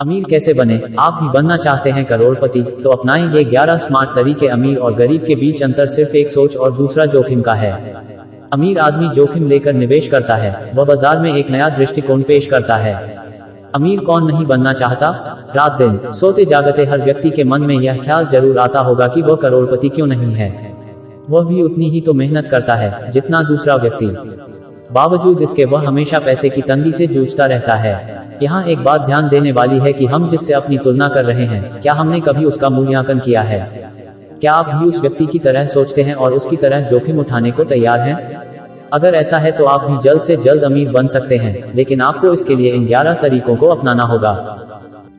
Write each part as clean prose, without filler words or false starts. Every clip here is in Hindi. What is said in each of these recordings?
अमीर कैसे बने? आप भी बनना चाहते हैं करोड़पति? तो अपनाएं ये 11 स्मार्ट तरीके। अमीर और गरीब के बीच अंतर सिर्फ एक सोच और दूसरा जोखिम का है। अमीर आदमी जोखिम लेकर निवेश करता है, वह बाजार में एक नया दृष्टिकोण पेश करता है। अमीर कौन नहीं बनना चाहता? रात दिन सोते जागते हर व्यक्ति के मन में यह ख्याल जरूर आता होगा कि वह करोड़पति क्यों नहीं है। वह भी उतनी ही तो मेहनत करता है जितना दूसरा व्यक्ति, बावजूद इसके वह हमेशा पैसे की तंगी से जूझता रहता है। यहाँ एक बात ध्यान देने वाली है कि हम जिससे अपनी तुलना कर रहे हैं, क्या हमने कभी उसका मूल्यांकन किया है? क्या आप भी उस व्यक्ति की तरह सोचते हैं और उसकी तरह जोखिम उठाने को तैयार हैं? अगर ऐसा है तो आप भी जल्द से जल्द अमीर बन सकते हैं, लेकिन आपको इसके लिए इन 11 तरीकों को अपनाना होगा।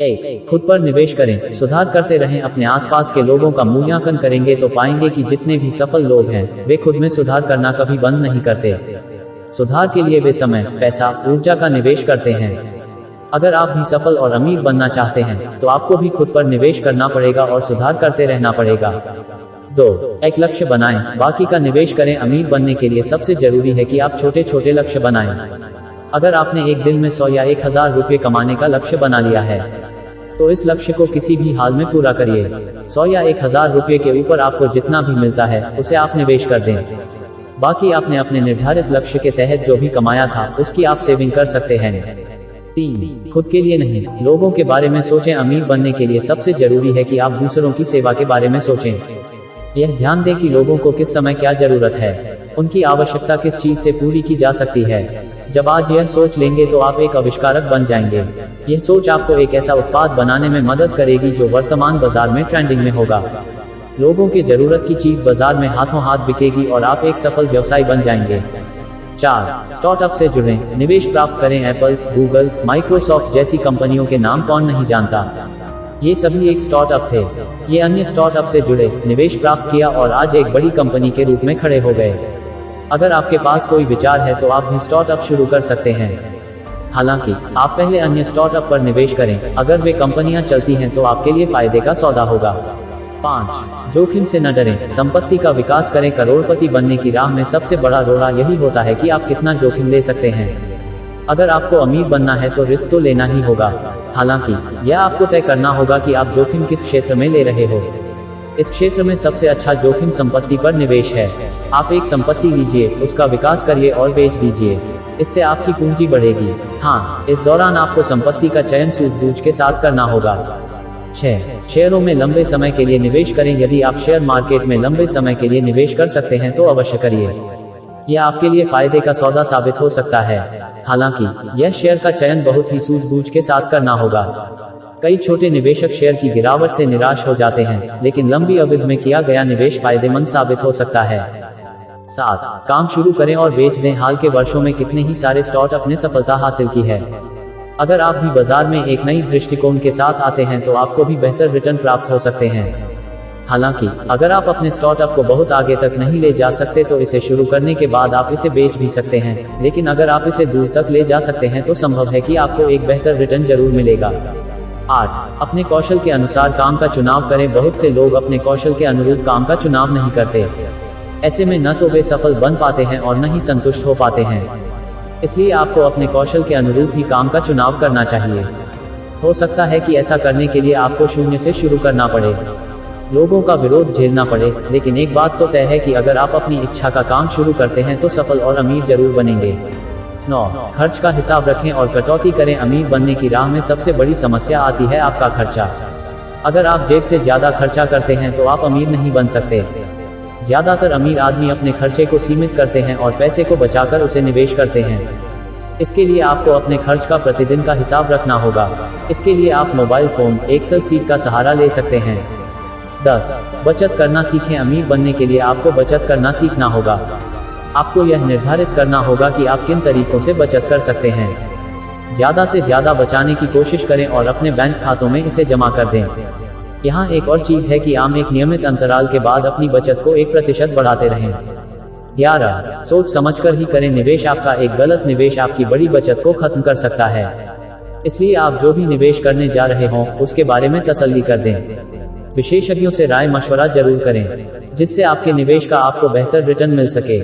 1. खुद पर निवेश करें। सुधार करते रहें। अपने आसपास के लोगों का मूल्यांकन करेंगे तो पाएंगे कि जितने भी सफल लोग हैं, वे खुद में सुधार करना कभी बंद नहीं करते। सुधार के लिए वे समय, पैसा, ऊर्जा का निवेश करते हैं। अगर आप भी सफल और अमीर बनना चाहते हैं, तो आपको भी खुद पर निवेश करना पड़ेगा और सुधार करते रहना पड़ेगा। 2. एक लक्ष्य बनाएं, बाकी का निवेश करें। अमीर बनने के लिए सबसे जरूरी है कि आप छोटे छोटे लक्ष्य बनाएं। अगर आपने एक दिन में 100 या 1000 रुपये कमाने का लक्ष्य बना लिया है, तो इस लक्ष्य को किसी भी हाल में पूरा करिए। 100 या 1000 रुपये के ऊपर आपको जितना भी मिलता है, उसे आप निवेश कर दें। बाकी आपने अपने निर्धारित लक्ष्य के तहत जो भी कमाया था, उसकी आप सेविंग कर सकते हैं। 3. खुद के लिए नहीं, लोगों के बारे में सोचें। अमीर बनने के लिए सबसे जरूरी है कि आप दूसरों की सेवा के बारे में सोचें। यह ध्यान दें कि लोगों को किस समय क्या जरूरत है, उनकी आवश्यकता किस चीज से पूरी की जा सकती है। जब आज यह सोच लेंगे तो आप एक आविष्कारक बन जाएंगे। यह सोच आपको एक ऐसा उत्पाद बनाने में मदद करेगी जो वर्तमान बाजार में ट्रेंडिंग में होगा। लोगों के जरूरत की चीज बाजार में हाथों हाथ बिकेगी और आप एक सफल व्यवसायी बन जाएंगे। 4. स्टार्टअप से जुड़ें, निवेश प्राप्त करें। एप्पल, गूगल, माइक्रोसॉफ्ट जैसी कंपनियों के नाम कौन नहीं जानता। ये सभी एक स्टार्टअप थे। ये अन्य स्टार्टअप से जुड़े, निवेश प्राप्त किया और आज एक बड़ी कंपनी के रूप में खड़े हो गए। अगर आपके पास कोई विचार है तो आप भी स्टार्टअप शुरू कर सकते हैं। हालांकि आप पहले अन्य स्टार्टअप पर निवेश करें। अगर वे कंपनियां चलती हैं तो आपके लिए फायदे का सौदा होगा। 5. जोखिम से न डरें, संपत्ति का विकास करें। करोड़पति बनने की राह में सबसे बड़ा रोड़ा यही होता है कि आप कितना जोखिम ले सकते हैं। अगर आपको अमीर बनना है तो रिस्क तो लेना ही होगा। हालांकि यह आपको तय करना होगा कि आप जोखिम किस क्षेत्र में ले रहे हो। इस क्षेत्र में सबसे अच्छा जोखिम संपत्ति पर निवेश है। आप एक संपत्ति लीजिए, उसका विकास करिए और बेच दीजिए। इससे आपकी पूंजी बढ़ेगी। हाँ, इस दौरान आपको संपत्ति का चयन सूझबूझ के साथ करना होगा। 6. शेयरों में लंबे समय के लिए निवेश करें। यदि आप शेयर मार्केट में लंबे समय के लिए निवेश कर सकते हैं तो अवश्य करिए। यह आपके लिए फायदे का सौदा साबित हो सकता है। हालांकि यह शेयर का चयन बहुत ही सूझबूझ के साथ करना होगा। कई छोटे निवेशक शेयर की गिरावट से निराश हो जाते हैं, लेकिन लंबी अवधि में किया गया निवेश फायदेमंद साबित हो सकता है। 7. काम शुरू करें और बेच दें। हाल के वर्षों में कितने ही सारे स्टार्टअप ने सफलता हासिल की है। अगर आप भी बाजार में एक नई दृष्टिकोण के साथ आते हैं तो आपको भी बेहतर रिटर्न प्राप्त हो सकते हैं। हालांकि अगर आप अपने स्टार्टअप को बहुत आगे तक नहीं ले जा सकते तो इसे शुरू करने के बाद आप इसे बेच भी सकते हैं, लेकिन अगर आप इसे दूर तक ले जा सकते हैं तो संभव है कि आपको एक बेहतर रिटर्न जरूर मिलेगा। 8. अपने कौशल के अनुसार काम का चुनाव करें। बहुत से लोग अपने कौशल के अनुरूप काम का चुनाव नहीं करते। ऐसे में न तो वे सफल बन पाते हैं और न ही संतुष्ट हो पाते हैं। इसलिए आपको अपने कौशल के अनुरूप ही काम का चुनाव करना चाहिए। हो सकता है कि ऐसा करने के लिए आपको शून्य से शुरू करना पड़े, लोगों का विरोध झेलना पड़े, लेकिन एक बात तो तय है कि अगर आप अपनी इच्छा का काम शुरू करते हैं तो सफल और अमीर जरूर बनेंगे। 9. खर्च का हिसाब रखें और कटौती करें। अमीर बनने की राह में सबसे बड़ी समस्या आती है आपका खर्चा। अगर आप जेब से ज्यादा खर्चा करते हैं तो आप अमीर नहीं बन सकते। ज्यादातर अमीर आदमी अपने खर्चे को सीमित करते हैं और पैसे को बचाकर उसे निवेश करते हैं। इसके लिए आपको अपने खर्च का प्रतिदिन का हिसाब रखना होगा। इसके लिए आप मोबाइल फोन, एक्सेल शीट का सहारा ले सकते हैं। 10. बचत करना सीखें। अमीर बनने के लिए आपको बचत करना सीखना होगा। आपको यह निर्धारित करना होगा कि आप किन तरीकों से बचत कर सकते हैं। ज्यादा से ज्यादा बचाने की कोशिश करें और अपने बैंक खातों में इसे जमा कर दें। यहाँ एक और चीज है कि आप एक नियमित अंतराल के बाद अपनी बचत को 1% बढ़ाते रहें। 11. सोच समझकर ही करें निवेश। आपका एक गलत निवेश आपकी बड़ी बचत को खत्म कर सकता है। इसलिए आप जो भी निवेश करने जा रहे हों, उसके बारे में तसल्ली कर दें। विशेषज्ञों से राय मशवरा जरूर करें, जिससे आपके निवेश का आपको बेहतर रिटर्न मिल सके।